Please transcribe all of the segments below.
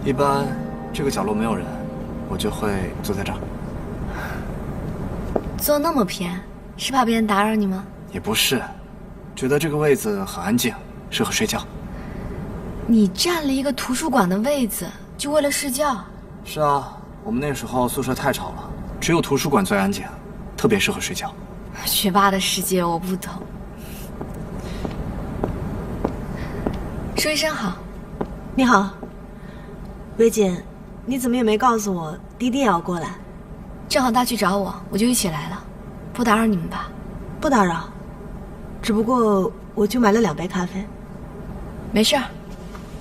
一般这个角落没有人，我就会坐在这儿。坐那么偏，是怕别人打扰你吗？也不是，觉得这个位子很安静，适合睡觉。你占了一个图书馆的位子，就为了睡觉？是啊，我们那时候宿舍太吵了，只有图书馆最安静，特别适合睡觉。学霸的世界我不懂。说一声好。你好，薇姐，你怎么也没告诉我滴滴也要过来？正好他去找我，我就一起来了，不打扰你们吧？不打扰，只不过我就买了2杯咖啡。没事儿，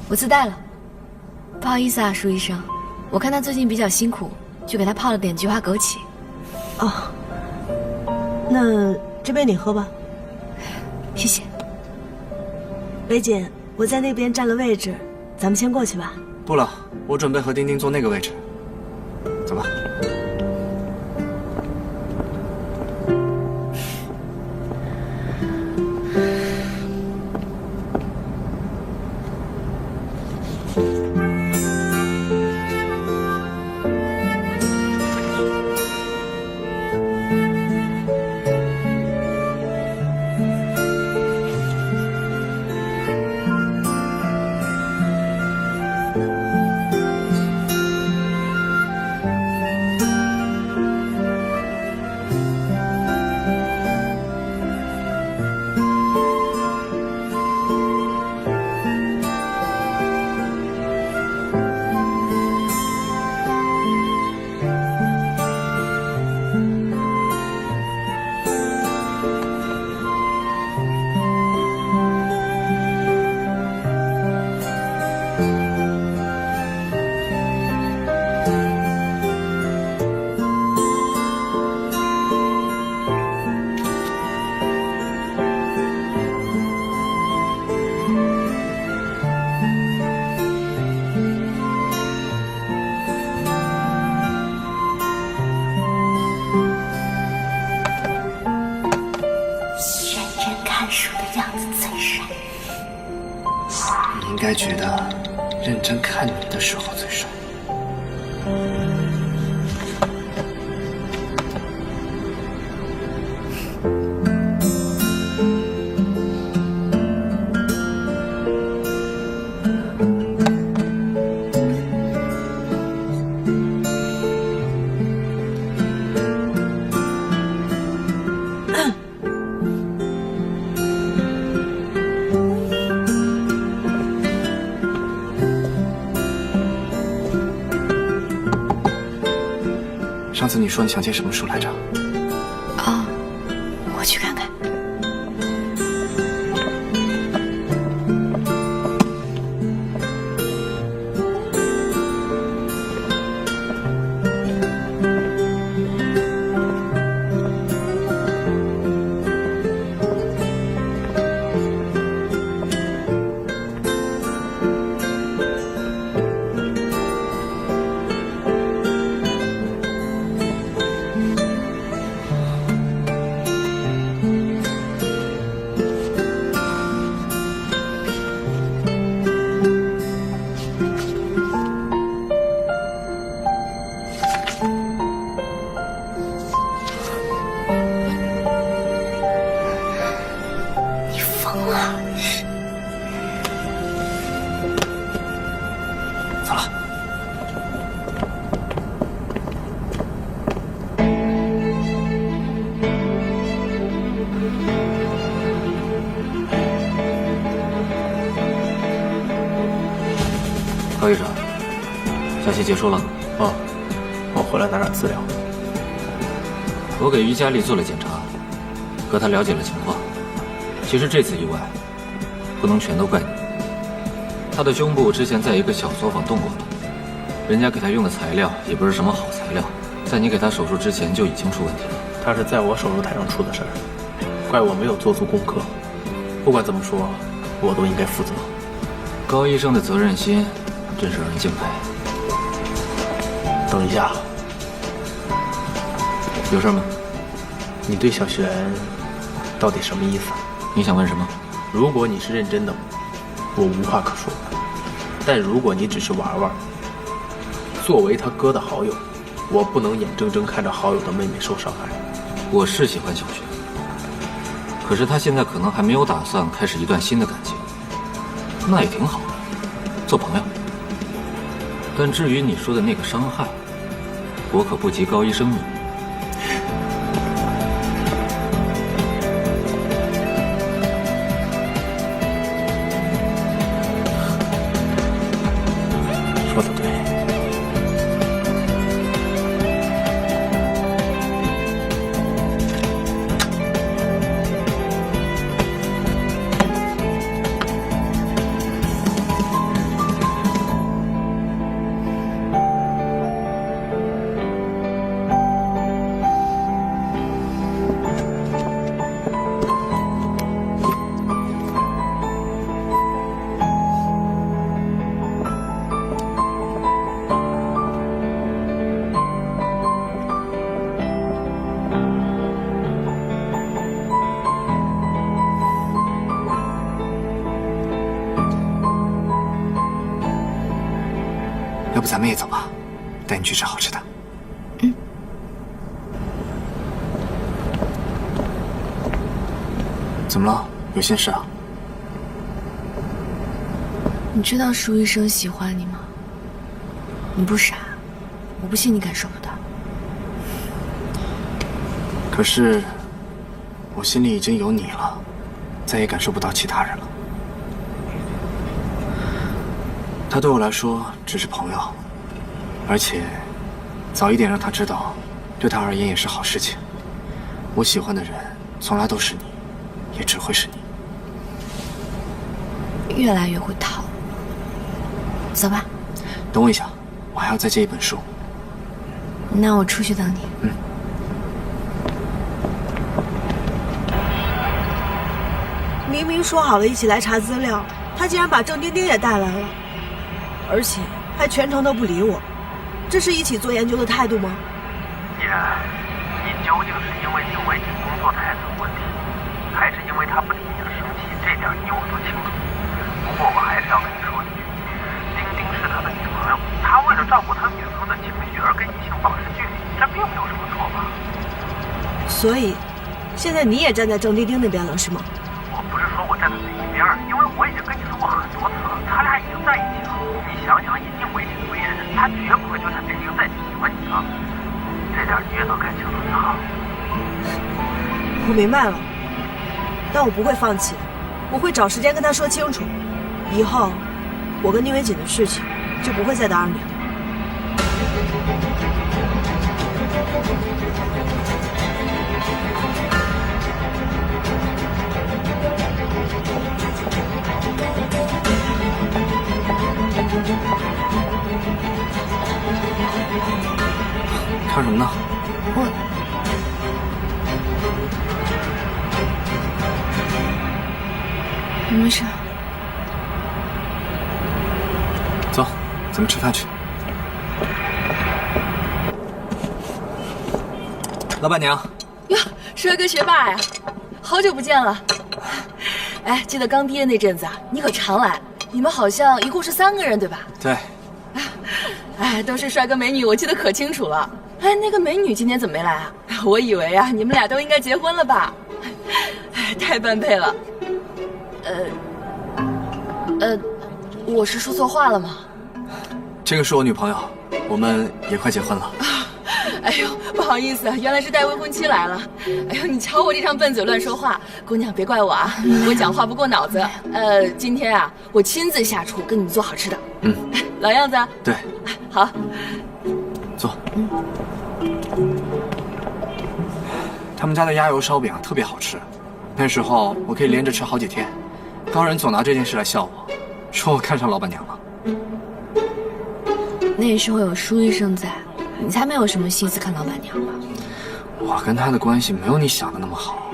我自带了。不好意思啊，舒医生，我看他最近比较辛苦，就给他泡了点菊花枸杞。哦，那这杯你喝吧。谢谢。薇姐，我在那边占了位置，咱们先过去吧。不了，我准备和丁丁坐那个位置。走吧。应该觉得认真看你的时候最帅。上次你说你想借什么书来着？哦，我去看看。走了。高医生，下期结束了。哦，我回来拿点资料。我给于佳丽做了检查，和她了解了情况。其实这次意外，不能全都怪你。她的胸部之前在一个小作坊动过了，人家给她用的材料也不是什么好材料，在你给她手术之前就已经出问题了。他是在我手术台上出的事儿，怪我没有做足功课。不管怎么说，我都应该负责。高医生的责任心真是让人敬佩。等一下，有事吗？你对小璇到底什么意思？你想问什么？如果你是认真的，我无话可说；但如果你只是玩玩，作为他哥的好友，我不能眼睁睁看着好友的妹妹受伤害。我是喜欢小雪，可是他现在可能还没有打算开始一段新的感情，那也挺好，做朋友。但至于你说的那个伤害，我可不及高医生你。说得对。要不咱们也走吧，带你去吃好吃的。怎么了？有心事啊？你知道舒医生喜欢你吗？你不傻，我不信你感受不到。可是，我心里已经有你了，再也感受不到其他人了。他对我来说只是朋友，而且早一点让他知道，对他而言也是好事情。我喜欢的人从来都是你，也只会是你。越来越会套。走吧。等我一下，我还要再借一本书。那我出去等你。明明说好了一起来查资料，他竟然把郑丁丁也带来了，而且还全程都不理我，这是一起做研究的态度吗？依然，你究竟是因为宁伟景工作态度问题，还是因为他不理你而生气？这点你我都清楚。不过我还是要跟你说一句，丁丁是他的女朋友，他为了照顾他女朋友的情绪而跟异性保持距离，这并没有什么错吧？所以，现在你也站在郑丁丁那边了，是吗？我不是说我站在哪一边，因为我已经跟你说过很多次了，他俩已经在一起了。你想想，以宁伟景为人，他绝不会就他丁丁在一起喜欢你的，这点你也都看清楚就好。我明白了，但我不会放弃，我会找时间跟他说清楚，以后我跟宁伟景的事情就不会再打扰你了。看什么呢？没事。走，咱们吃饭去。老板娘。哟，帅哥学霸呀，好久不见了。哎，记得刚毕业那阵子啊，你可常来。你们好像一共是3个人，对吧？对。哎，都是帅哥美女，我记得可清楚了。哎，那个美女今天怎么没来啊？我以为啊，你们俩都应该结婚了吧？哎，太般配了。我是说错话了吗？这个是我女朋友，我们也快结婚了。哎呦，不好意思啊，原来是带未婚妻来了。哎呦，你瞧我这张笨嘴乱说话，姑娘别怪我啊，我讲话不过脑子。今天啊，我亲自下厨给你们做好吃的。老样子啊。对。好。坐。他们家的鸭油烧饼特别好吃，那时候我可以连着吃好几天。高人总拿这件事来笑我，说我看上老板娘了。那时候有舒医生在，你才没有什么心思看老板娘吧？我跟他的关系没有你想的那么好，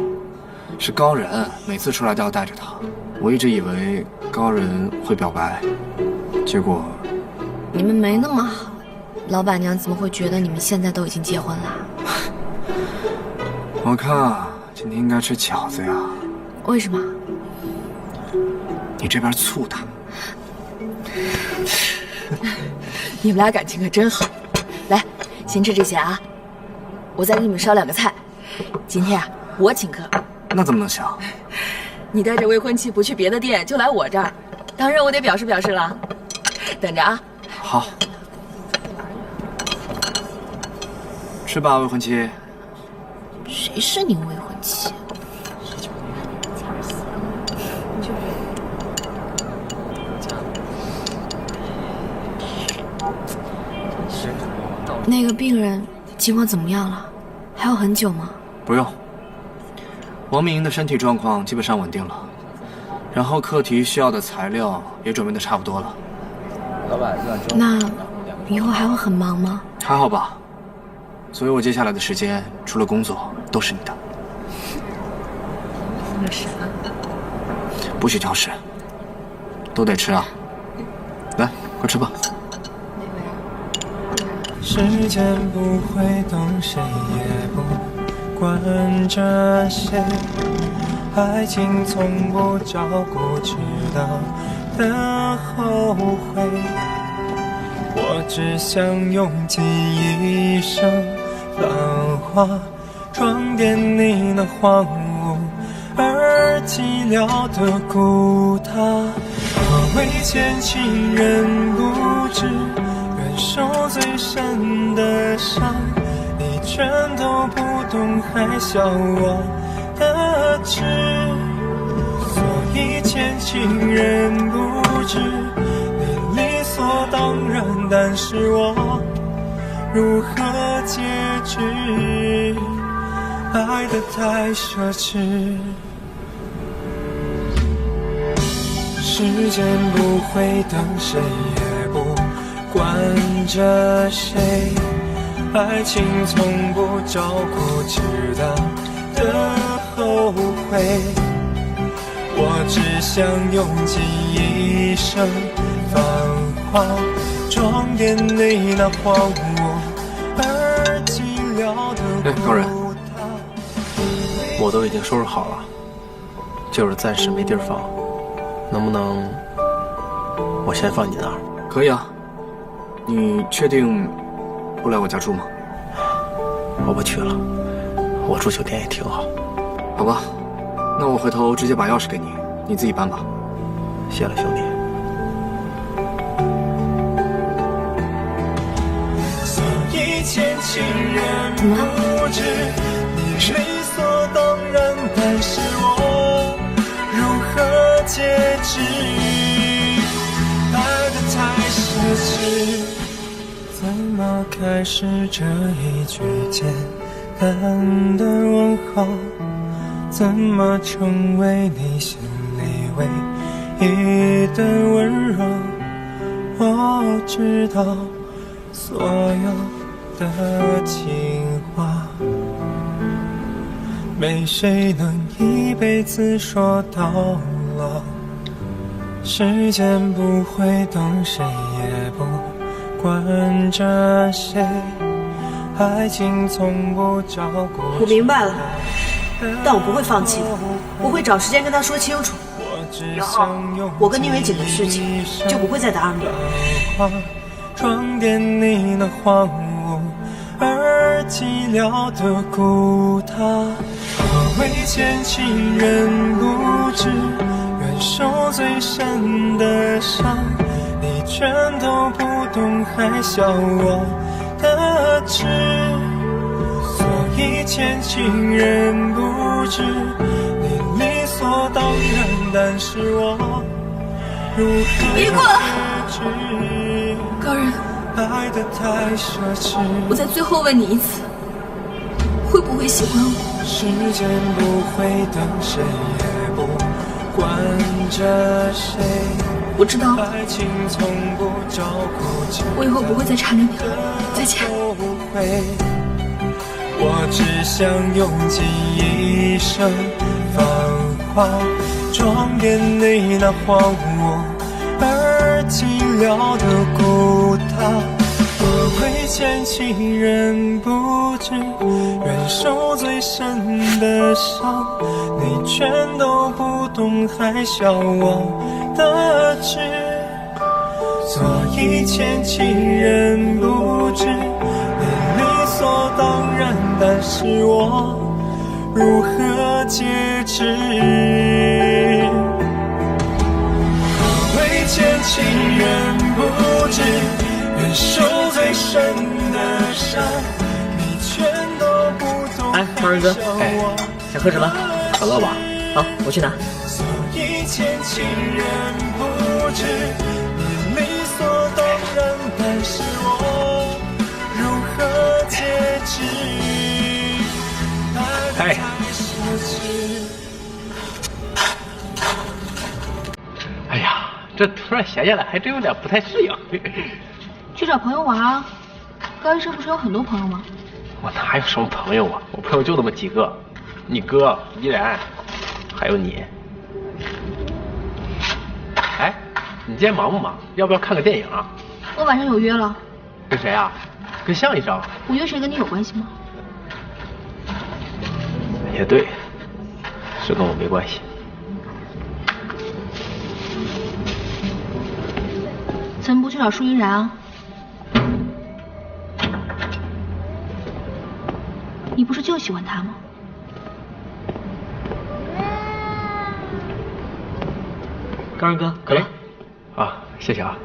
是高人每次出来都要带着他。我一直以为高人会表白，结果你们没那么好，老板娘怎么会觉得你们现在都已经结婚了？我看今天应该吃饺子呀。为什么？你这边醋大。你们俩感情可真好。来，先吃这些啊，我再给你们烧2个菜。今天啊，我请客。那怎么能行？你带着未婚妻不去别的店，就来我这儿，当然我得表示表示了。等着啊。好，吃吧，未婚妻。谁是你未婚妻？那个病人情况怎么样了？还要很久吗？不用。王明莹的身体状况基本上稳定了，然后课题需要的材料也准备的差不多了。那以后还会很忙吗？还好吧，所以我接下来的时间除了工作都是你的。那啥？不许挑食，都得吃啊！来，快吃吧。时间不会等，谁也不管着谁，爱情从不照顾迟到的后悔，我只想用尽一生繁华装点你那荒芜而寂寥的孤塔。何为前情人不知，忍受最深的伤，你全都不懂，还笑我的痴。所以前情人不知，你理所当然，但是我如何解释？爱得太奢侈。时间不会等，谁也不管着谁，爱情从不照顾迟到的后悔，我只想用尽一生繁华装点你那荒芜而寂寥的高人，我都已经收拾好了，就是暂时没地儿放，能不能我先放你那儿？可以啊。你确定不来我家住吗？我不去了，我住酒店也挺好。好吧，那我回头直接把钥匙给你，你自己搬吧。谢了，兄弟。所以前情人不知，你理所当然，但是我如何解释？爱得太奢侈，怎么开始这一句简单的问候？怎么成为你心里唯一的温柔？我知道所有的情话，没谁能一辈子说到老。时间不会等，谁也不管着谁，爱情从不照顾。我明白了，但我不会放弃的，我会找时间跟他说清楚。以后我跟宁远锦的事情就不会再打扰你了。装点你那荒芜而寂寥的孤塔。何为前情人不知，忍受最深的伤，你全都不懂，还笑我的痴。所以前情人不知，你理所当然，但是我如何别过来！高人，爱得太奢侈。我再最后问你一次，会不会喜欢我？时间不会等，谁也不管着谁。我知道了，爱情从不照顾，我以后不会再缠着你了。再见。我只想用尽一生繁华，装点你那荒芜而寂寥的孤塔。何为前情人不知，忍受最深的伤，你全都不懂，还笑我的痴。所以牵起人不知，理所当然，但是我如何节制？为牵起人不知，忍受最深的伤，你全都不懂。哎，胖人哥，想喝什么？可乐吧。好，我去拿。所以牵起人不知，你理所当然，但是我如何节制？哎，哎呀，这突然闲下来，还真有点不太适应。去找朋友玩啊！高医生不是有很多朋友吗？我哪有什么朋友啊？我朋友就那么几个，你哥、依然，还有你。哎，你今天忙不忙？要不要看个电影啊？我晚上有约了。跟谁啊？跟向医生。我约谁跟你有关系吗？也对，是跟我没关系。怎么不去找舒依然啊？你不是就喜欢他吗？高人哥，可乐。啊，谢谢啊。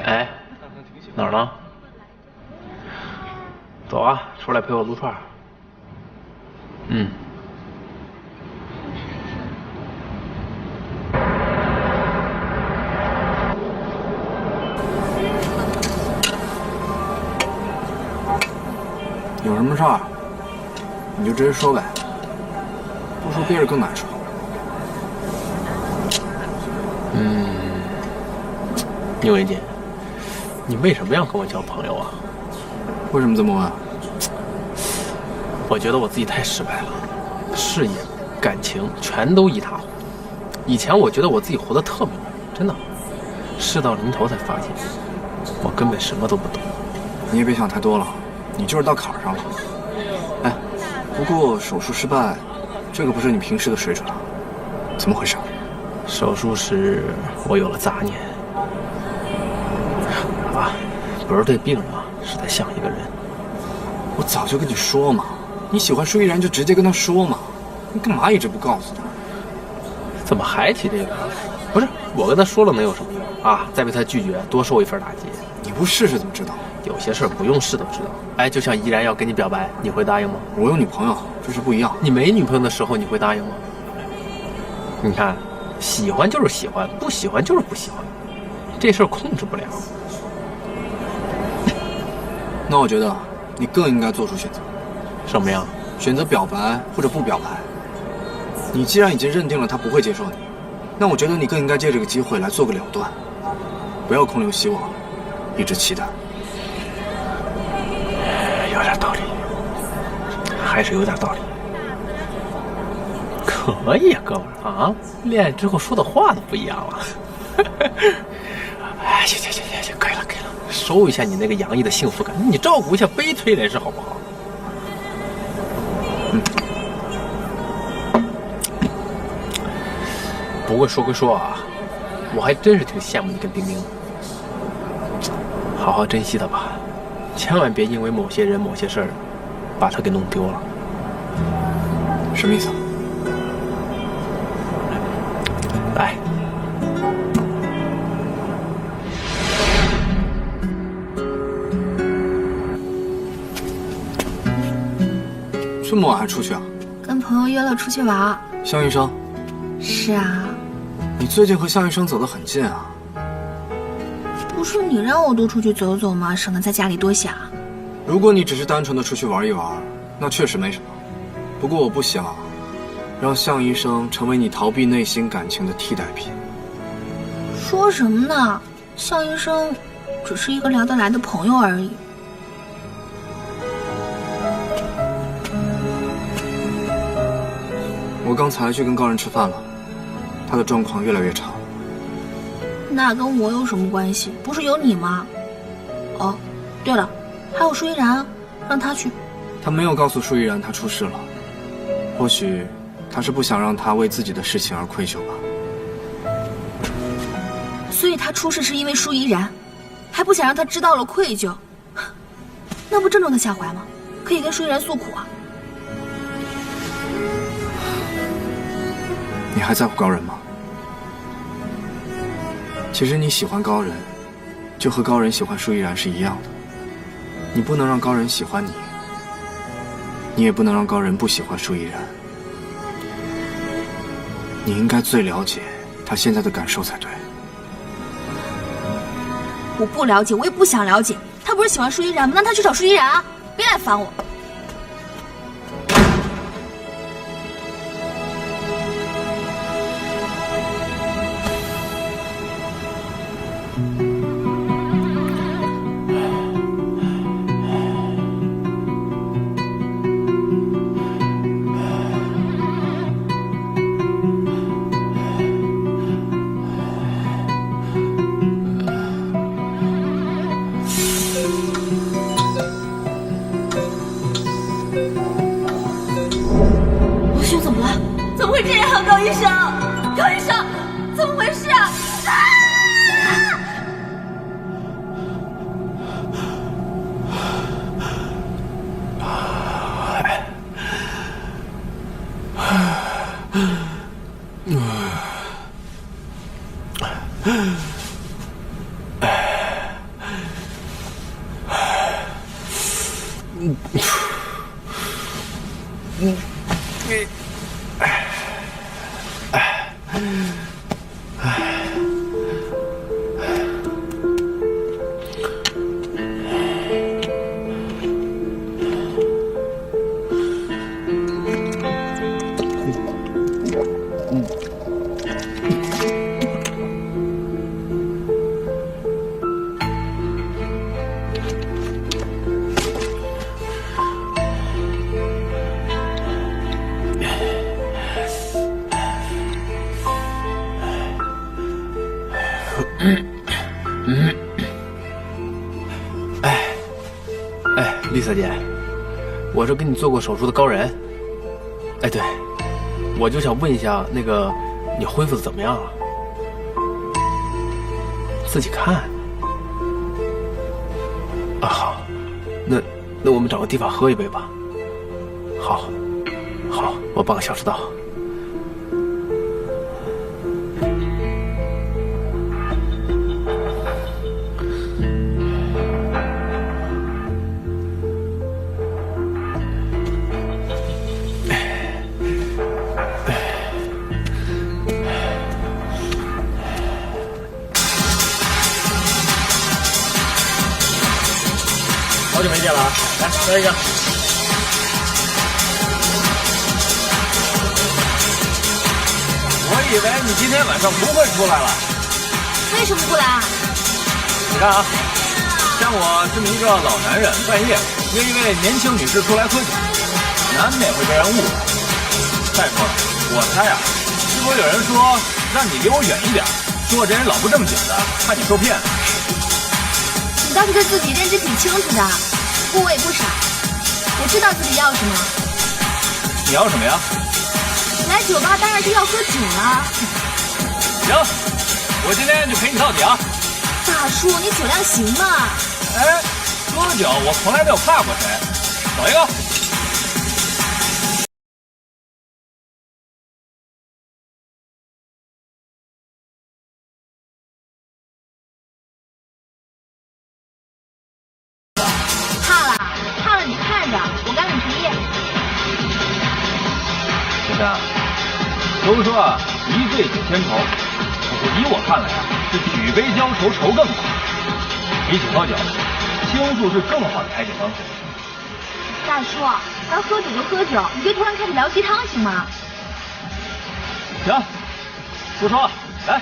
哎，哪儿呢？走啊，出来陪我撸串。嗯。有什么事儿，你就直接说呗，不说憋着更难受。宁伟姐，你为什么要跟我交朋友啊？为什么这么问？我觉得我自己太失败了，事业、感情全都一塌糊涂。以前我觉得我自己活得特明白，真的，事到临头才发现，我根本什么都不懂。你也别想太多了，你就是到坎儿上了。哎，不过手术失败，这个不是你平时的水准啊，怎么回事？手术时我有了杂念。啊，不是对病人啊，是在想一个人。我早就跟你说嘛，你喜欢舒依然就直接跟他说嘛，你干嘛一直不告诉他？怎么还提这个？不是我跟他说了能有什么用啊？再被他拒绝，多受一份打击。你不试试怎么知道？有些事儿不用试都知道。哎，就像依然要跟你表白，你会答应吗？我有女朋友，这是不一样。你没女朋友的时候，你会答应吗？你看，喜欢就是喜欢，不喜欢就是不喜欢，这事儿控制不了。那我觉得你更应该做出选择。什么呀？选择表白或者不表白。你既然已经认定了他不会接受你，那我觉得你更应该借这个机会来做个了断，不要空留希望，一直期待。有点道理，还是有点道理。可以啊，哥们儿啊，恋爱之后说的话都不一样了。哎，行，可以了，收一下你那个洋溢的幸福感，你照顾一下悲催人士好不好？不过说归说啊，我还真是挺羡慕你跟丁丁的。好好珍惜他吧，千万别因为某些人某些事儿，把他给弄丢了。什么意思？来。这么晚还出去啊？跟朋友约了出去玩。向医生？是啊。你最近和向医生走得很近啊。不是你让我多出去走走吗？省得在家里多想。如果你只是单纯的出去玩一玩，那确实没什么。不过我不想让向医生成为你逃避内心感情的替代品。说什么呢？肖医生只是一个聊得来的朋友而已。我刚才去跟高人吃饭了，他的状况越来越差。那跟我有什么关系？不是有你吗？哦，对了，还有舒依然，让他去。他没有告诉舒依然他出事了，或许他是不想让他为自己的事情而愧疚吧。所以他出事是因为舒依然，还不想让他知道了愧疚，那不正中他下怀吗？可以跟舒依然诉苦啊。你还在乎高人吗？其实你喜欢高人，就和高人喜欢舒依然是一样的。你不能让高人喜欢你，你也不能让高人不喜欢舒依然。你应该最了解他现在的感受才对。我不了解，我也不想了解。他不是喜欢舒依然吗？那他去找舒依然啊！别来烦我。丽萨姐，我是给你做过手术的高人。哎，对，我就想问一下，那个你恢复的怎么样啊？自己看。啊，好，那我们找个地方喝一杯吧。好，我半个小时到。好久没见了啊！来，喝一个。我以为你今天晚上不会出来了。为什么不来啊？你看啊，像我这么一个老男人，半夜约一位年轻女士出来喝酒，难免会被人误会。再说了，我猜啊，是不是有人说让你离我远一点，说我这人老不正经的，怕你受骗？你倒是对自己认知挺清楚的，不过我也不傻，我知道自己要什么。你要什么呀？来酒吧当然是要喝酒了。行，我今天就陪你到底啊！大叔，你酒量行吗？哎，喝酒我从来没有怕过谁。找一个。怕了，你看着，我赶紧提议。先生，都说啊，一醉解千愁。以我看来啊，是举杯浇愁，愁更大。比起喝酒，倾诉是更好的排解方式。大叔，咱喝酒就喝酒，你别突然开始聊鸡汤行吗？行，不说了，来。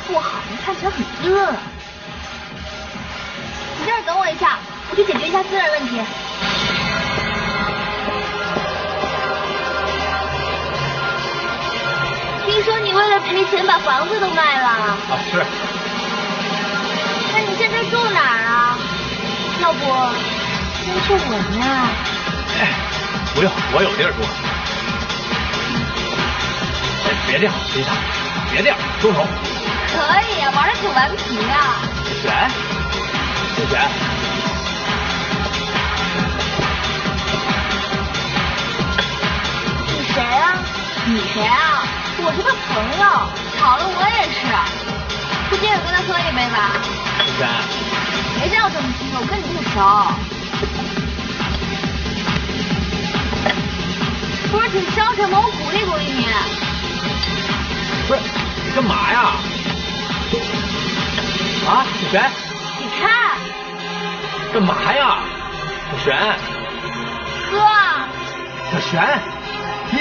不好，你看起来很滋润啊。你在这儿等我一下，我去解决一下私人问题。听说你为了赔钱把房子都卖了？啊，是。那你现在住哪儿啊？要不先住我那？哎，不用，我有地儿住。哎，别这样，丽莎，别这样，松手。可以啊，玩的挺顽皮啊。选，先选。你谁啊？你谁啊？我是他朋友，吵了我也是。不接着跟他喝一杯吧？选。别叫这么亲热，我跟你不熟。不是挺伤神吗？我鼓励鼓励你。不是，你干嘛呀？啊，小璇？你看。干嘛呀？小璇。喝。小璇，你。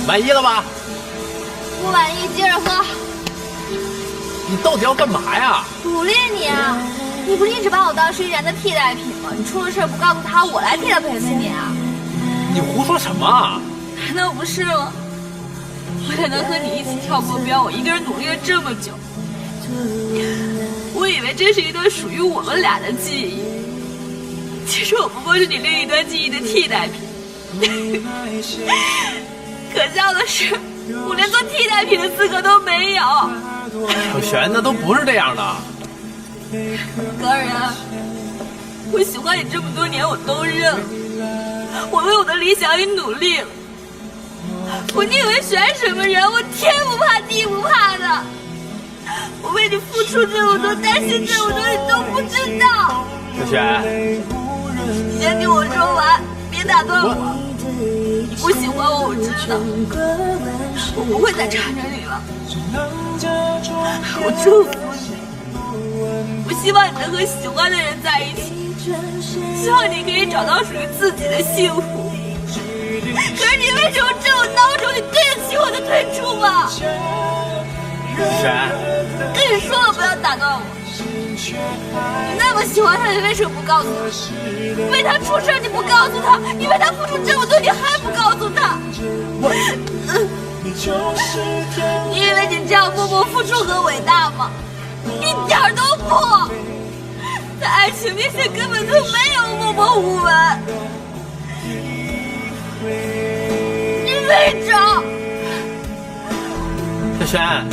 满意了吧？不满意，接着喝。你到底要干嘛呀？鼓励你啊！你不是一直把我当是依然的替代品吗？你出了事不告诉他，我来替他陪陪你啊！你胡说什么啊？难道不是吗？我才能和你一起跳过标，我一个人努力了这么久，我以为这是一段属于我们俩的记忆，其实我不过是你另一段记忆的替代品。可笑的是，我连做替代品的资格都没有。小璇，那都不是这样的。高人，我喜欢你这么多年，我都认了。我为我的理想也努力了。我宁为选什么人，我天不怕地不怕的。我为你付出这么多，担心这么多，你都不知道。小璇，你先听我说完，别打断我。你不喜欢我，我知道，我不会再缠着你了。我祝福你，我希望你能和喜欢的人在一起，希望你可以找到属于自己的幸福。可是你为什么这么孬种？你对得起我的退出吗？璇，跟你说了不要打断我。你那么喜欢他，你为什么不告诉他？为他出事你不告诉他，你为他付出这么多，你还不告诉他？你以为你这样默默付出很伟大吗？一点都不，在爱情面前根本就没有默默无闻。你为着小璇。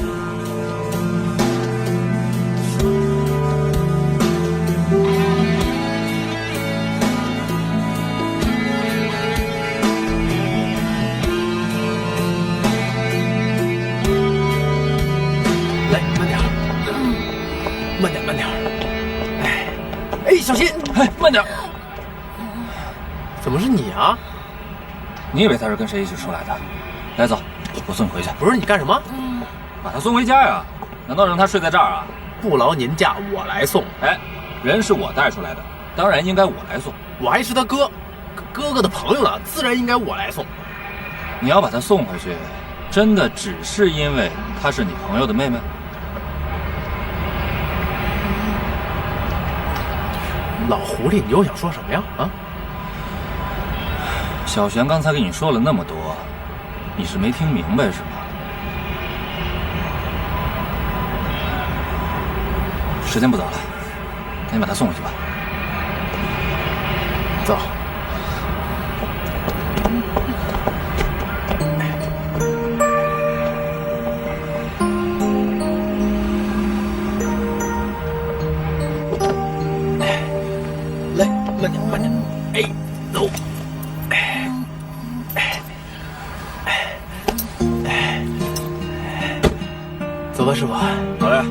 慢点，哎，小心！哎，慢点。怎么是你啊？你以为他是跟谁一起出来的？来，走，我送你回去。不是你干什么？把他送回家呀？难道让他睡在这儿啊？不劳您驾，我来送。哎，人是我带出来的，当然应该我来送。我还是他哥哥的朋友呢，自然应该我来送。你要把他送回去，真的只是因为她是你朋友的妹妹？老狐狸，你又想说什么呀？啊！小璇刚才跟你说了那么多，你是没听明白是吗？时间不早了，赶紧把他送回去吧。走。慢点，哎，走，走吧，师傅。好嘞。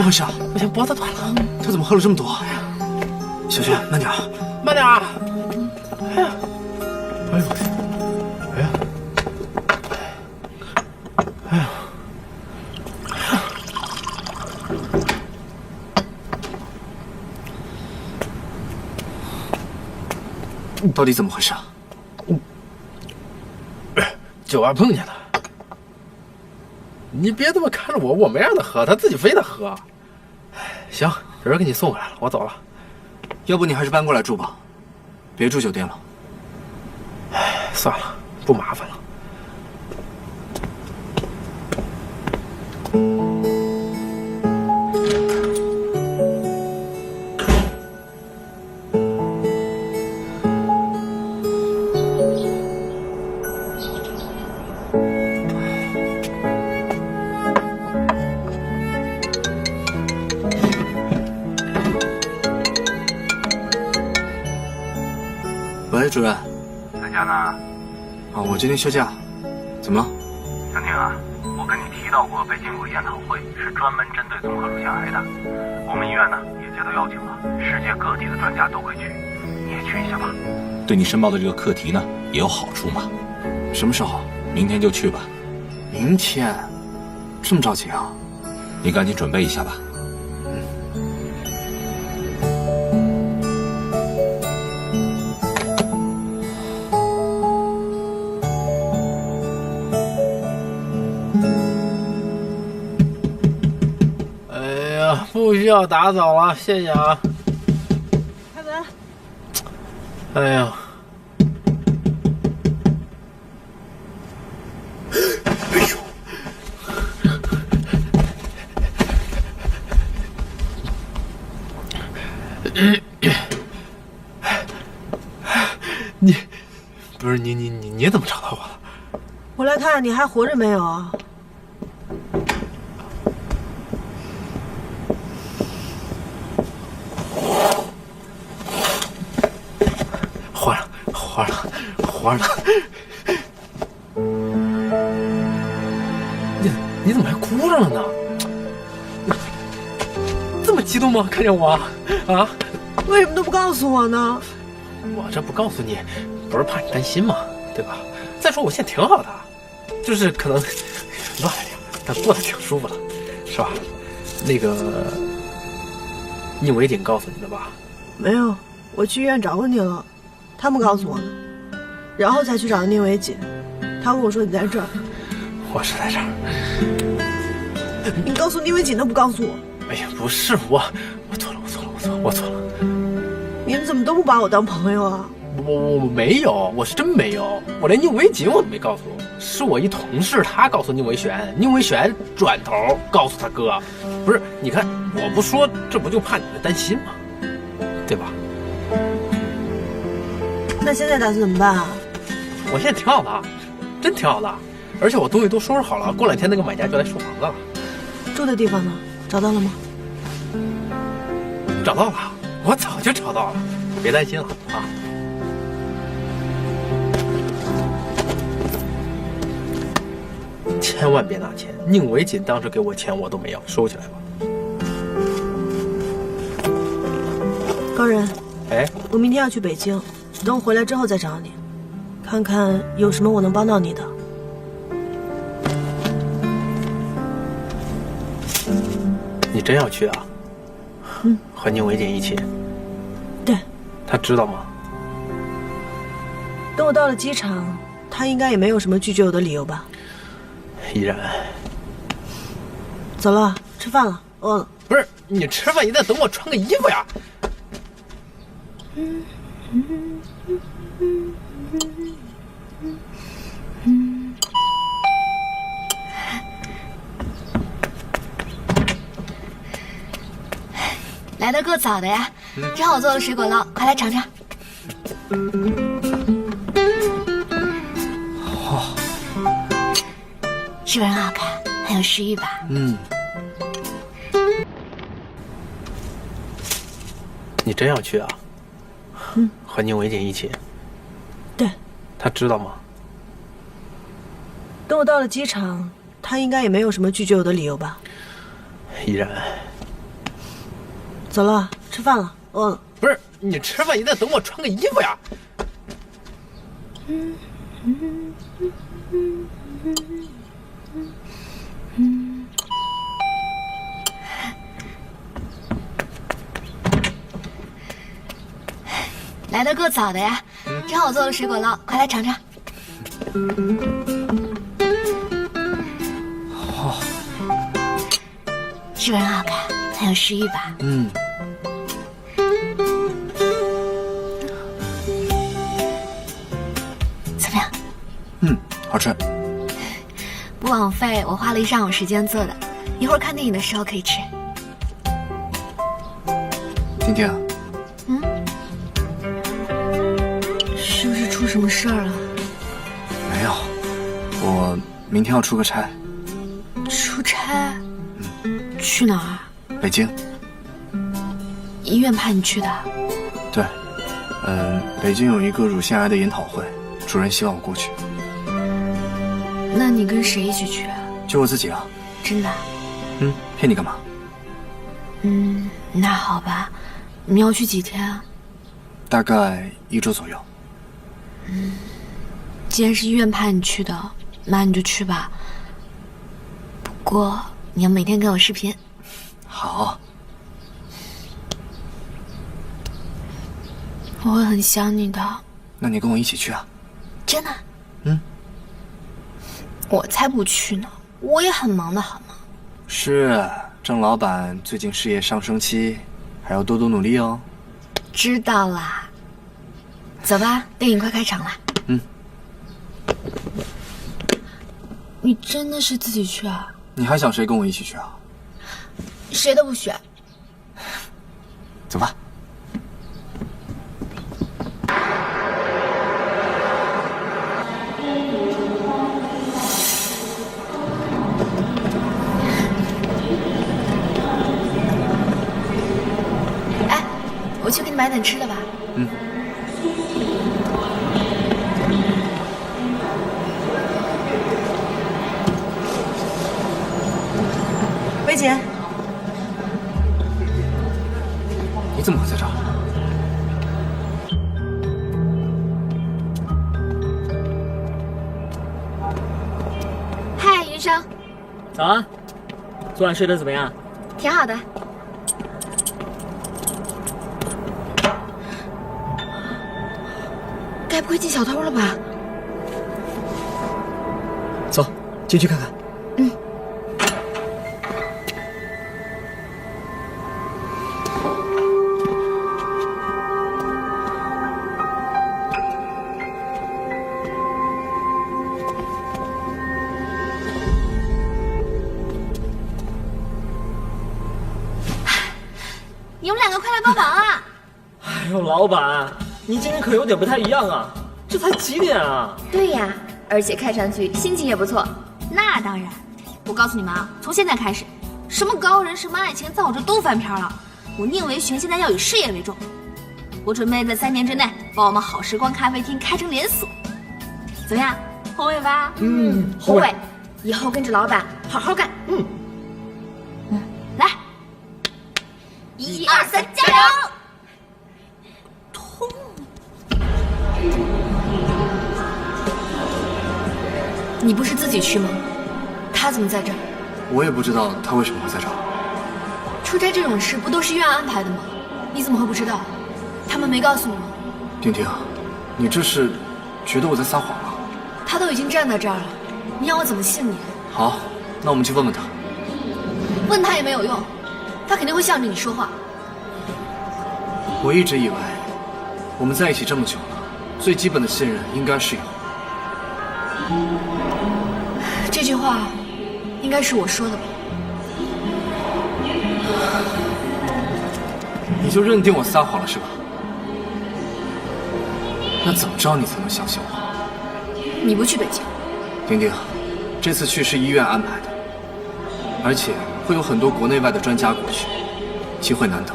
回事啊？不行，脖子断了。这怎么喝了这么多？小轩，慢点，慢点啊！哎呀，哎呦我天！哎呀，哎呀！到底怎么回事啊？酒吧碰见的。你别这么看着我，我没让他喝，他自己非得喝。行，人给你送回来了，我走了。要不你还是搬过来住吧，别住酒店了。哎，算了，不麻烦了。喂，主任。在家呢？啊，我今天休假。怎么了？杨婷啊，我跟你提到过，北京有个研讨会，是专门针对综合乳腺癌的。我们医院呢也接到邀请了，世界各地的专家都会去，你也去一下吧。对你申报的这个课题呢，也有好处嘛。什么时候？明天就去吧。明天？这么着急啊？你赶紧准备一下吧。不需要打扫了，谢谢啊。开门。哎呀，你不是你怎么找到我的？我来看你还活着没有啊？活着。你怎么还哭着了呢？这么激动吗？看见我啊？为什么都不告诉我呢？我这不告诉你，不是怕你担心吗？对吧？再说我现在挺好的，就是可能乱了点，但过得挺舒服的，是吧？那个宁伟锦告诉你的吧？没有，我去医院找过你了，他们告诉我的，然后才去找的宁伟锦。他跟我说你在这儿。我是在这儿。你告诉宁伟锦都不告诉我。哎呀，不是我错了。你们怎么都不把我当朋友啊？我没有，我是真没有，我连宁伟锦我都没告诉，是我一同事他告诉宁伟璇，宁伟璇转头告诉他哥。不是，你看我不说，这不就怕你们担心吗？对吧？那现在打算怎么办啊？我现在挺好的，真挺好的，而且我东西都收拾好了，过2天那个买家就来收房子了。住的地方呢？找到了吗？找到了，我早就找到了，别担心了啊。千万别拿钱，宁伟锦当时给我钱我都没要，收起来吧。高人，哎，我明天要去北京，等我回来之后再找你，看看有什么我能帮到你的。你真要去啊？和宁伟锦一起？对。他知道吗？等我到了机场，他应该也没有什么拒绝我的理由吧？依然。走了，吃饭了，饿了。不是，你吃饭也得等我穿个衣服呀。来的够早的呀，正好做了水果酪，快来尝尝。是不是很好看，很有食欲吧？你真要去啊？和宁伟锦一起？对。他知道吗？等我到了机场，他应该也没有什么拒绝我的理由吧？依然。走了，吃饭了，饿了。不是，你吃饭你得等我穿个衣服呀。来的够早的呀，正好做了水果捞，快来尝尝。哦，是不是很好看？很有食欲吧？嗯。怎么样？嗯，好吃。不枉费我花了一上午时间做的，一会儿看电影的时候可以吃。婷婷。是不是出什么事儿了？没有，我明天要出个差。出差？去哪儿？北京。医院派你去的？对，北京有一个乳腺癌的研讨会，主任希望我过去。那你跟谁一起去啊？就我自己啊。真的？骗你干嘛？那好吧。你要去几天啊？大概1周左右。既然是医院派你去的，那你就去吧。不过你要每天跟我视频。好。我会很想你的。那你跟我一起去啊？真的？我才不去呢，我也很忙的好吗？是，郑老板最近事业上升期，还要多多努力哦。知道啦。走吧，电影快开场了。你真的是自己去啊？你还想谁跟我一起去啊？谁都不选。走吧。哎，我去给你买点吃的吧。薇姐，你怎么会在这儿？嗨，云生。早啊，昨晚睡得怎么样？挺好的。该不会进小偷了吧？走，进去看看。你们两个快来帮忙啊！哎呦，老板，你今天可有点不太一样啊！这才几点啊？对呀，而且看上去心情也不错。那当然，我告诉你们啊，从现在开始，什么高人、什么爱情、造纸都翻篇了。我宁为玄现在要以事业为重。我准备在3年之内把我们好时光咖啡厅开成连锁。怎么样，宏伟吧？宏伟，以后跟着老板好好干。来，1、2、3，加油！痛。你不是自己去吗？他怎么在这儿？我也不知道他为什么会在这儿。出差这种事不都是医院安排的吗？你怎么会不知道？他们没告诉你吗？婷婷，你这是觉得我在撒谎啊？他都已经站在这儿了，你让我怎么信你？好，那我们去问问他。问他也没有用，他肯定会向着你说话。我一直以为我们在一起这么久了，最基本的信任应该是有。这句话应该是我说的吧？你就认定我撒谎了是吧？那怎么着你才能相信我？你不去北京？婷婷，这次去是医院安排的，而且会有很多国内外的专家过去，机会难得，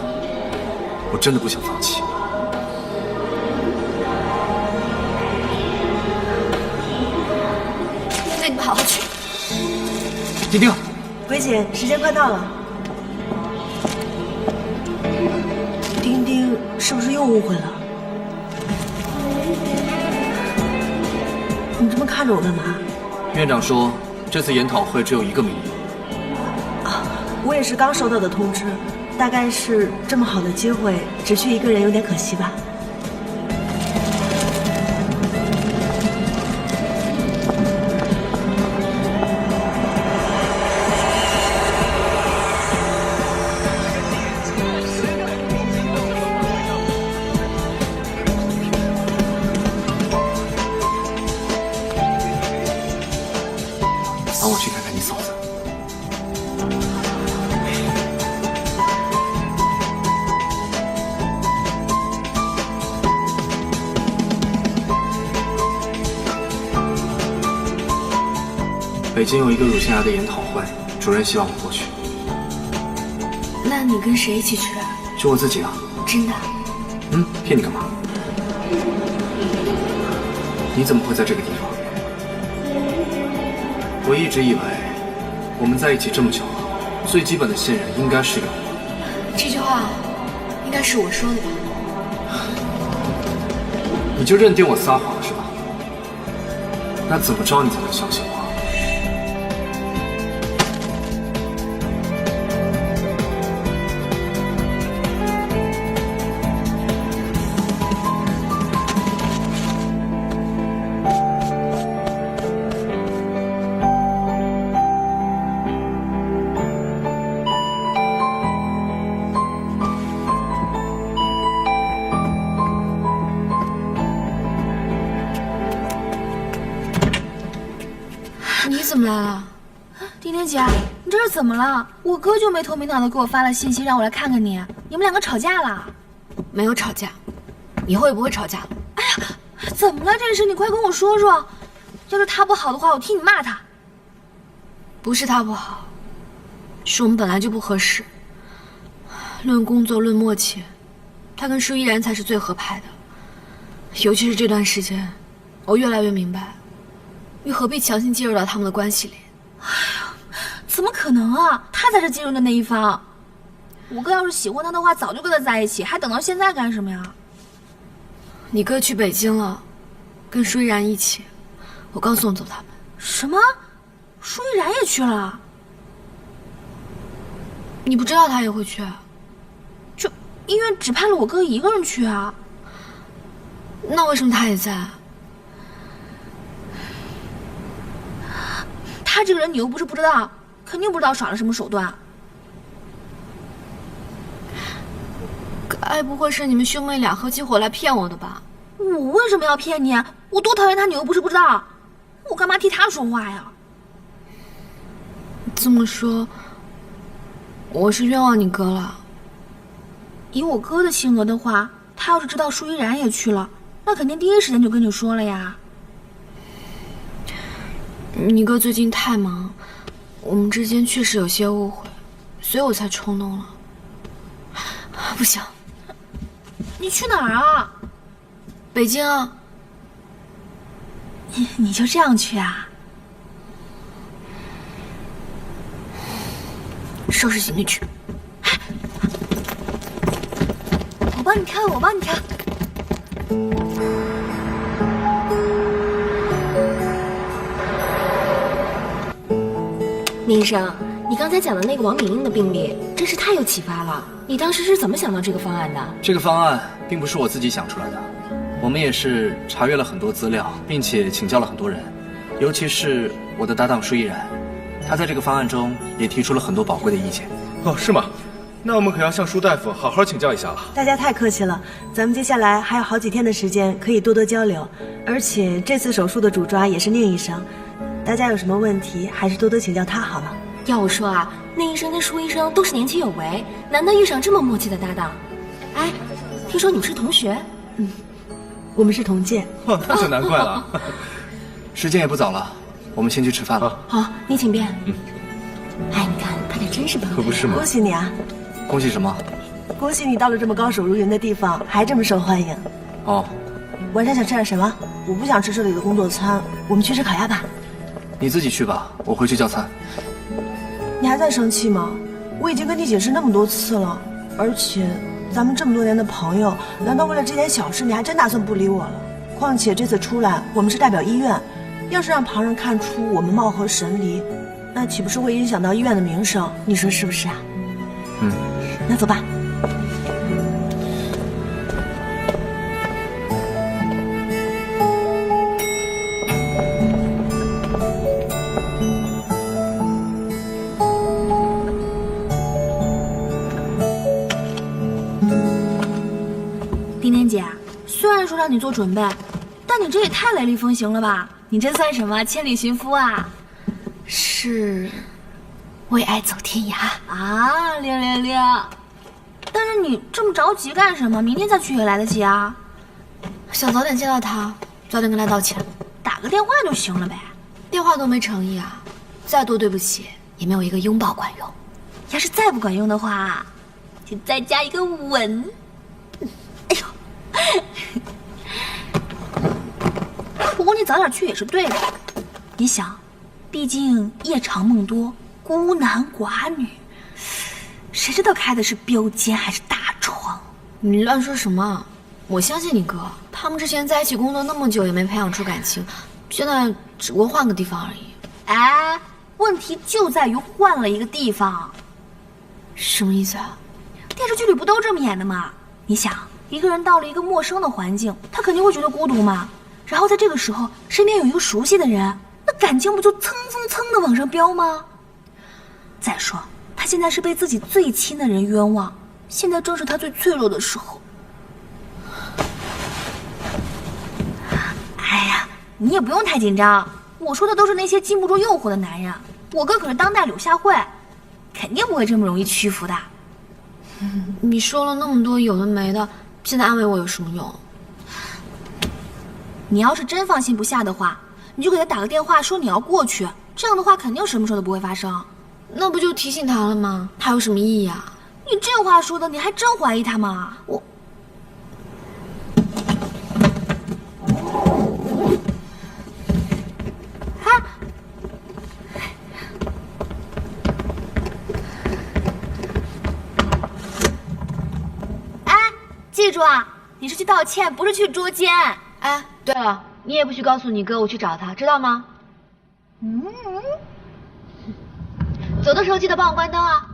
我真的不想放弃。那你们好好去。婷婷，薇姐，时间快到了。是不是又误会了？你这么看着我干嘛？院长说，这次研讨会只有一个名额。我也是刚收到的通知，大概是这么好的机会，只去一个人有点可惜吧。帮我去看看你嫂子。北京有一个乳腺癌的研讨会，主任希望我过去。那你跟谁一起去啊？就我自己啊。真的？骗你干嘛？你怎么会在这个地方？我一直以为我们在一起这么久了，最基本的信任应该是有。这句话应该是我说的吧？你就认定我撒谎了是吧？那怎么着你才能相信我？你怎么来了？丁丁姐，你这是怎么了？我哥就没头没脑的给我发了信息，让我来看看你。你们两个吵架了？没有吵架，以后也不会吵架了。哎呀，怎么了这事？你快跟我说说。要是他不好的话，我替你骂他。不是他不好，是我们本来就不合适。论工作，论默契，他跟舒依然才是最合拍的。尤其是这段时间，我越来越明白，你何必强行介入到他们的关系里？哎呀，怎么可能啊？他才是介入的那一方。我哥要是喜欢他的话，早就跟他在一起，还等到现在干什么呀？你哥去北京了，跟舒依然一起，我刚送走他们。什么？舒依然也去了？你不知道他也会去？这医院只派了我哥一个人去啊。那为什么他也在？他这个人你又不是不知道，肯定不知道耍了什么手段。该不会是你们兄妹俩合起伙来骗我的吧？我为什么要骗你？我多讨厌他，你又不是不知道，我干嘛替他说话呀？这么说，我是冤枉你哥了。以我哥的性格的话，他要是知道舒依然也去了，那肯定第一时间就跟你说了呀。你哥最近太忙，我们之间确实有些误会，所以我才冲动了。不行，你去哪儿啊？北京啊。你就这样去啊？收拾行李去。我帮你挑，我帮你挑。宁医生，你刚才讲的那个王敏英的病例真是太有启发了。你当时是怎么想到这个方案的？这个方案并不是我自己想出来的，我们也是查阅了很多资料，并且请教了很多人，尤其是我的搭档舒依然，他在这个方案中也提出了很多宝贵的意见。哦，是吗？那我们可要向舒大夫好好请教一下了。大家太客气了，咱们接下来还有好几天的时间可以多多交流，而且这次手术的主抓也是宁医生，大家有什么问题还是多多请教他好了。要我说啊，宁医生跟舒医生都是年轻有为，难得遇上这么默契的搭档。哎，听说你们是同学？我们是同届。哦，那就难怪了。时间也不早了，我们先去吃饭了。好，你请便。哎，你看他可真是棒。可不是吗？恭喜你啊！恭喜什么？恭喜你到了这么高手如云的地方，还这么受欢迎。哦，晚上想吃点什么？我不想吃这里的工作餐，我们去吃烤鸭吧。你自己去吧，我回去叫餐。你还在生气吗？我已经跟你解释那么多次了，而且咱们这么多年的朋友，难道为了这点小事，你还真打算不理我了？况且这次出来，我们是代表医院，要是让旁人看出我们貌合神离，那岂不是会影响到医院的名声？你说是不是啊？那走吧。丁丁姐，虽然说让你做准备，但你这也太雷厉风行了吧？你这算什么千里寻夫啊？是为爱走天涯啊，666。但是你这么着急干什么？明天再去也来得及啊。想早点见到他，早点跟他道歉，打个电话就行了呗。电话多没诚意啊！再多对不起也没有一个拥抱管用。要是再不管用的话，就再加一个吻。哎呦！不过你早点去也是对的。你想，毕竟夜长梦多，孤男寡女，谁知道开的是标间还是大床？你乱说什么？我相信你哥，他们之前在一起工作那么久，也没培养出感情，现在只不过换个地方而已。哎，问题就在于换了一个地方。什么意思啊？电视剧里不都这么演的吗？你想，一个人到了一个陌生的环境，他肯定会觉得孤独嘛。然后在这个时候，身边有一个熟悉的人，那感情不就蹭蹭蹭的往上飙吗？再说，他现在是被自己最亲的人冤枉，现在正是他最脆弱的时候。哎呀，你也不用太紧张，我说的都是那些禁不住诱惑的男人。我哥可是当代柳下惠，肯定不会这么容易屈服的。你说了那么多有的没的，现在安慰我有什么用？你要是真放心不下的话，你就给他打个电话说你要过去，这样的话肯定什么事都不会发生。那不就提醒他了吗？还有什么意义啊？你这话说的，你还真怀疑他吗？我。记住啊，你是去道歉，不是去捉奸。哎，对了，你也不许告诉你哥我去找他，知道吗？走的时候记得帮我关灯啊。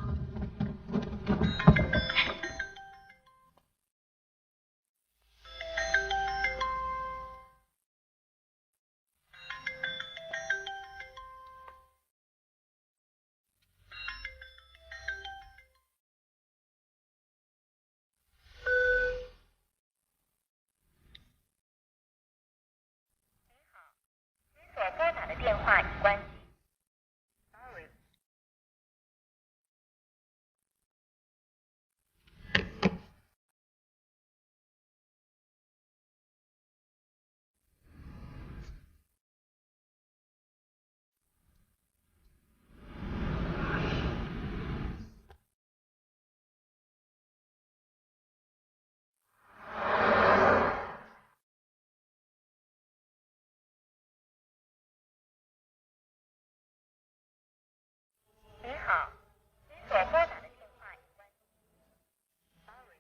电话已关机。Sorry。您好，您所拨打的电话已关机。Sorry。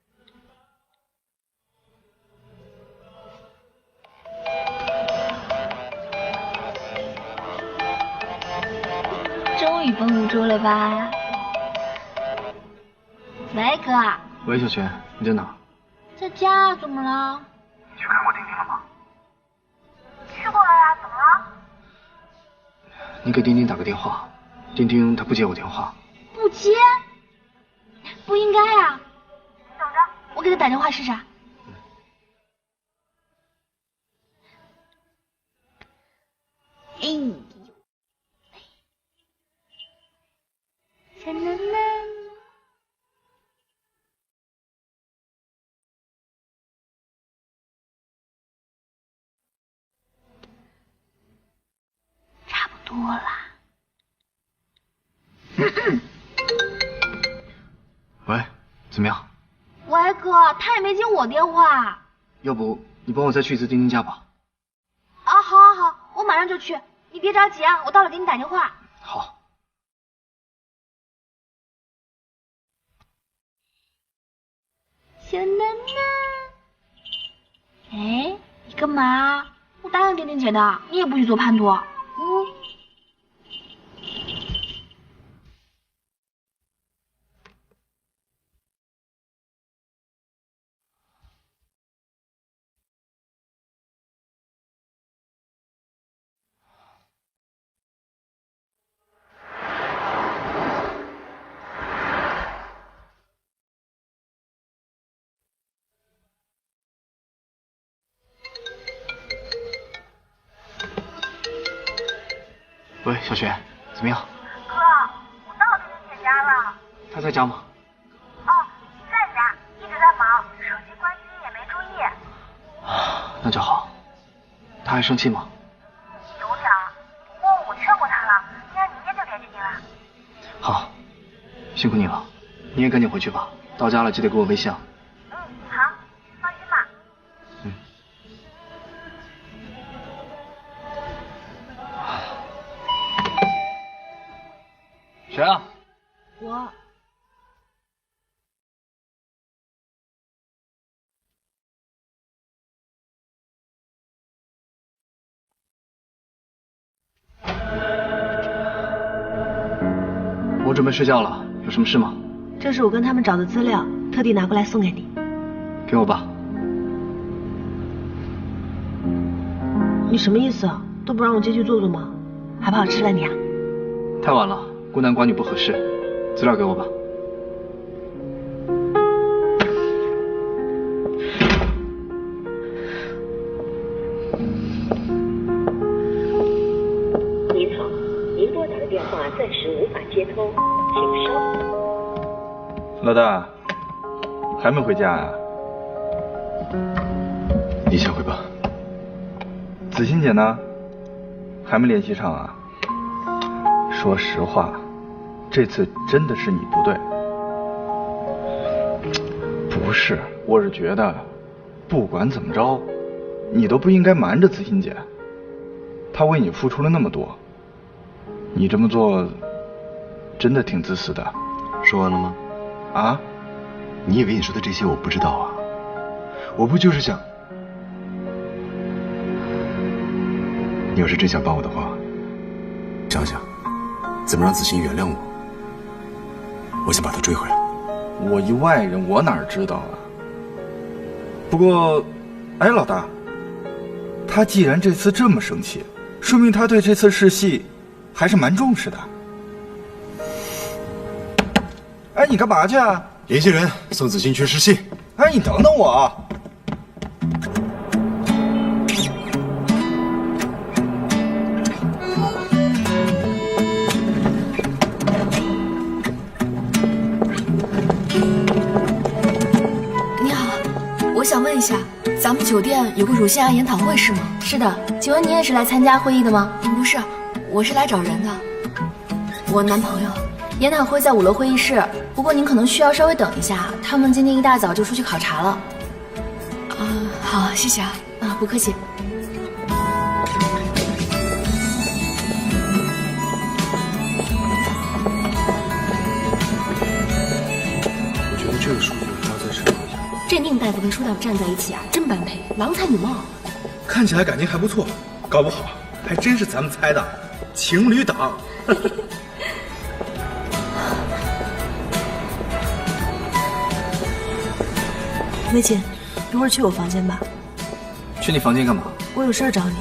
终于绷不住了吧？喂，哥。喂，小璇，你在哪？在家，怎么了？你去看过丁丁了吗？去过了呀，怎么了？你给丁丁打个电话。丁丁他不接我电话。不接？不应该啊！等着，我给他打电话试试。哎呦！差不多啦。喂，怎么样？喂，哥，他也没接我电话。要不你帮我再去一次丁丁家吧。啊，好，好，好，我马上就去，你别着急啊，我到了给你打电话。好。现哎，你干嘛？我答应点点姐的，你也不许做叛徒。喂，小雪，怎么样？哥，我到丁丁姐家了。她在家吗？哦，在家，一直在忙，手机关机也没注意。那就好。她还生气吗？有点儿，不过我劝过她了，应该明天就联系你了。好，辛苦你了，你也赶紧回去吧。到家了记得给我微信啊。好，放心吧。谁啊？我我准备睡觉了，有什么事吗？这是我跟他们找的资料，特地拿过来送给你。给我吧。你什么意思啊？都不让我进去坐坐吗？还怕我吃了你啊？太晚了，孤男寡女不合适。资料给我吧。您好，您拨打的电话暂时无法接通，请稍。老大，还没回家呀？你先回吧。子欣姐呢？还没联系上啊？说实话，这次真的是你不对。不是，我是觉得，不管怎么着，你都不应该瞒着子欣姐。她为你付出了那么多，你这么做，真的挺自私的。说完了吗？啊？你以为你说的这些我不知道啊？我不就是想……你要是真想帮我的话，想想怎么让子欣原谅我。我想把她追回来。我一外人，我哪知道啊？不过，哎，老大，他既然这次这么生气，说明他对这次试戏还是蛮重视的。哎，你干嘛去啊？联系人送子欣去试戏。哎，你等等我啊！你好，我想问一下，咱们酒店有个乳腺癌研讨会是吗？是的，请问你也是来参加会议的吗？不是，我是来找人的。我男朋友。研讨会在5楼会议室，不过您可能需要稍微等一下，他们今天一大早就出去考察了。好，谢谢啊。不客气。我觉得这个数据要再审核一下。这宁大夫跟舒大夫站在一起啊，真般配，郎才女貌。看起来感情还不错，搞不好还真是咱们猜的情侣档。薇姐，一会儿去我房间吧。去你房间干嘛？我有事儿找你。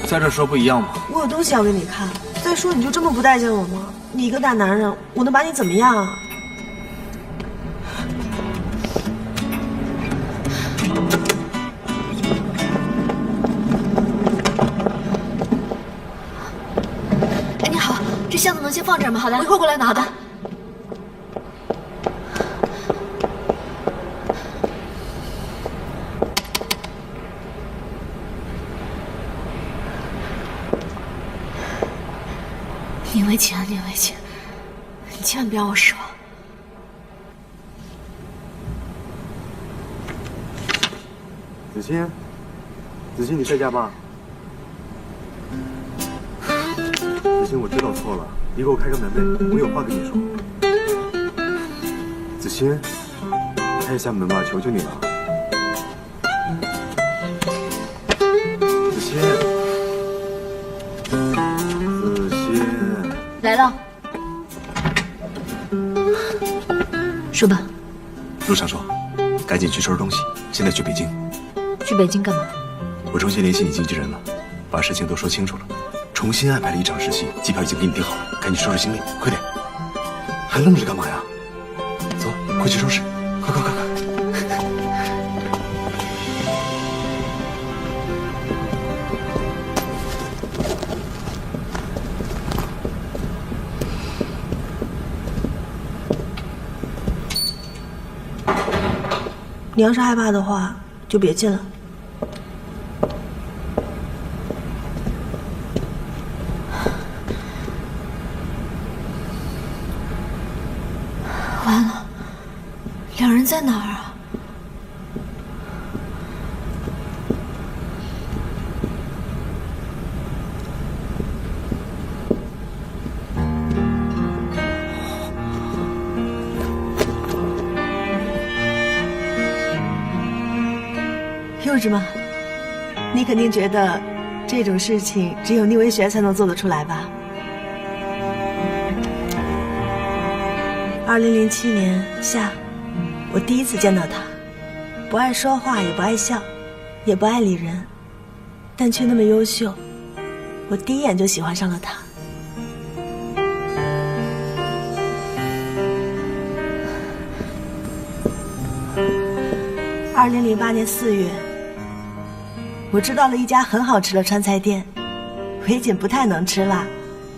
在这说不一样吗？我有东西要给你看。再说你就这么不待见我吗？你一个大男人，我能把你怎么样啊？哎，你好，这箱子能先放这儿吗？好的，我一会儿过来拿。好的。宁为情，宁为情，你千万别让我失望。子欣，子欣，你在家吗？子欣，我知道错了，你给我开个门呗，我有话跟你说。子子欣，开一下门吧，求求你了。子欣，子欣，来了。说吧。陆上说，赶紧去收拾东西，现在去北京。去北京干嘛？我重新联系你经纪人了，把事情都说清楚了，重新安排了一场试戏，机票已经给你订好了，赶紧收拾行李，快点！还愣着干嘛呀？走，快去收拾，快快快快！你要是害怕的话，就别进了。完了，两人在哪儿啊？幼稚吗？你肯定觉得这种事情只有宁为学才能做得出来吧？2007年夏，我第一次见到他，不爱说话，也不爱笑，也不爱理人，但却那么优秀，我第一眼就喜欢上了他。2008年4月，我知道了一家很好吃的川菜店，维锦不太能吃辣，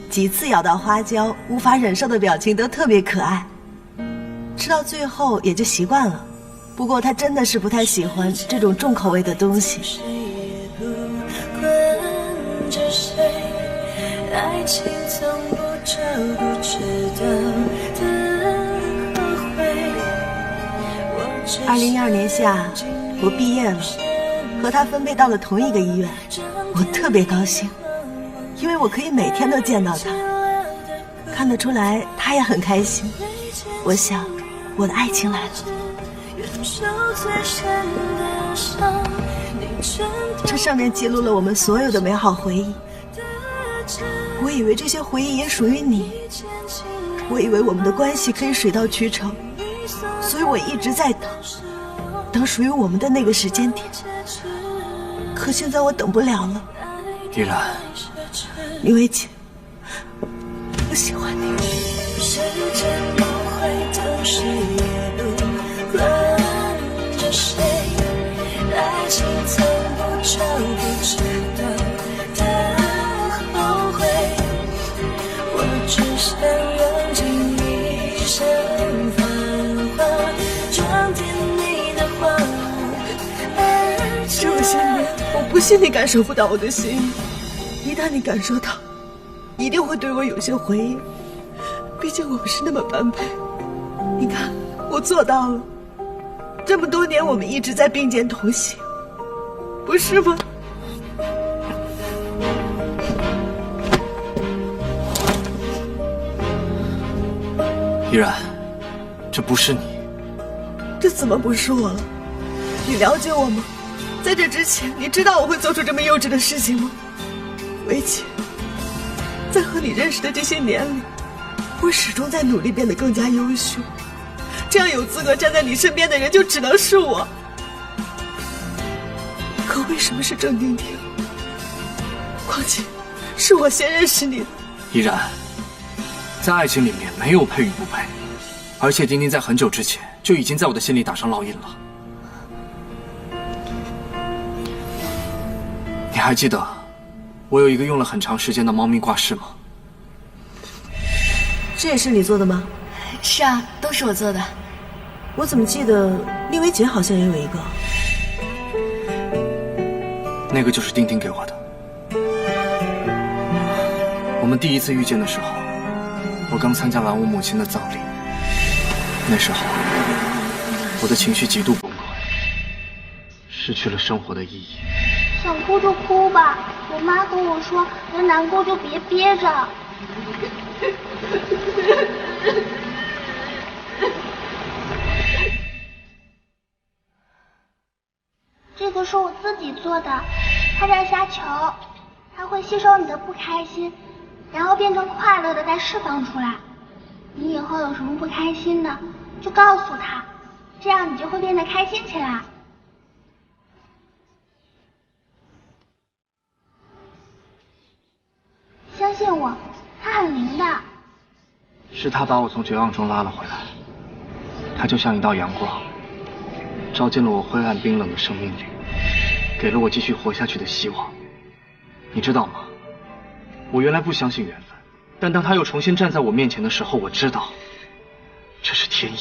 几次咬到花椒，无法忍受的表情都特别可爱。吃到最后也就习惯了，不过他真的是不太喜欢这种重口味的东西。爱情从不找不知道的后悔。2012年夏，我毕业了，和他分配到了同一个医院，我特别高兴，因为我可以每天都见到他，看得出来他也很开心。我想我的爱情来了。这上面记录了我们所有的美好回忆，我以为这些回忆也属于你，我以为我们的关系可以水到渠成，所以我一直在等属于我们的那个时间点。可现在我等不了了。依然，李维锦，我喜欢你。时间不会等谁，也不管着谁，爱情从不找不知道的后悔。我只想用尽一生繁华，装点你的花舞。这些年，我不信你感受不到我的心意，一旦你感受到，一定会对我有些回应。毕竟我们是那么般配，你看我做到了。这么多年我们一直在并肩同行，不是吗？依然，这不是你。这怎么不是我了？你了解我吗？在这之前，你知道我会做出这么幼稚的事情吗？维锦，在和你认识的这些年里，我始终在努力变得更加优秀，这样有资格站在你身边的人就只能是我。可为什么是郑丁丁？况且是我先认识你的。依然，在爱情里面没有配与不配，而且丁丁在很久之前就已经在我的心里打上烙印了。你还记得我有一个用了很长时间的猫咪挂饰吗？这也是你做的吗？是啊，都是我做的。我怎么记得令维锦好像也有一个？那个就是丁丁给我的。我们第一次遇见的时候，我刚参加完我母亲的葬礼。那时候，我的情绪极度崩溃，失去了生活的意义。想哭就哭吧，我妈跟我说，人难过就别憋着。这个是我自己做的，它叫虾球，它会吸收你的不开心，然后变成快乐的再释放出来。你以后有什么不开心的，就告诉他，这样你就会变得开心起来。相信我，它很灵的。是他把我从绝望中拉了回来，他就像一道阳光，照进了我灰暗冰冷的生命里，给了我继续活下去的希望。你知道吗？我原来不相信缘分，但当他又重新站在我面前的时候，我知道这是天意。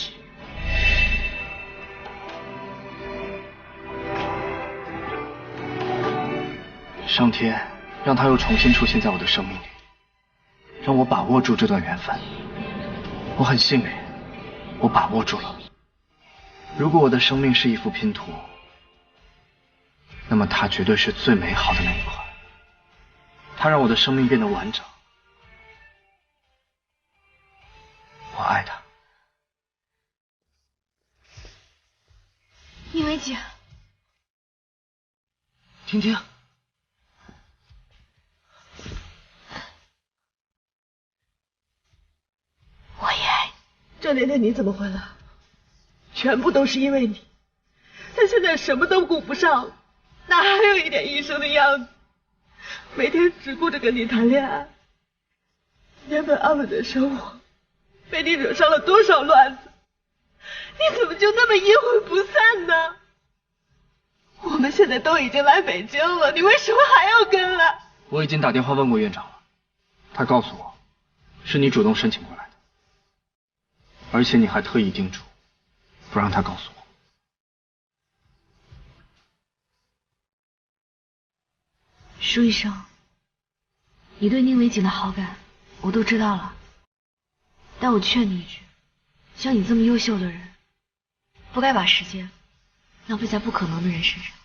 上天让他又重新出现在我的生命里，让我把握住这段缘分。我很幸运，我把握住了。如果我的生命是一幅拼图，那么它绝对是最美好的那一块。它让我的生命变得完整。我爱它。宁薇姐，婷婷，我也爱你。赵甜甜，你怎么会了？全部都是因为你。他现在什么都顾不上，哪还有一点医生的样子？每天只顾着跟你谈恋爱，原本安稳的生活被你惹上了多少乱子？你怎么就那么阴魂不散呢？我们现在都已经来北京了，你为什么还要跟来？我已经打电话问过院长了，他告诉我，是你主动申请过来的，而且你还特意叮嘱，不让他告诉我。舒医生，你对宁薇姐的好感我都知道了，但我劝你一句，像你这么优秀的人，不该把时间浪费在不可能的人身上。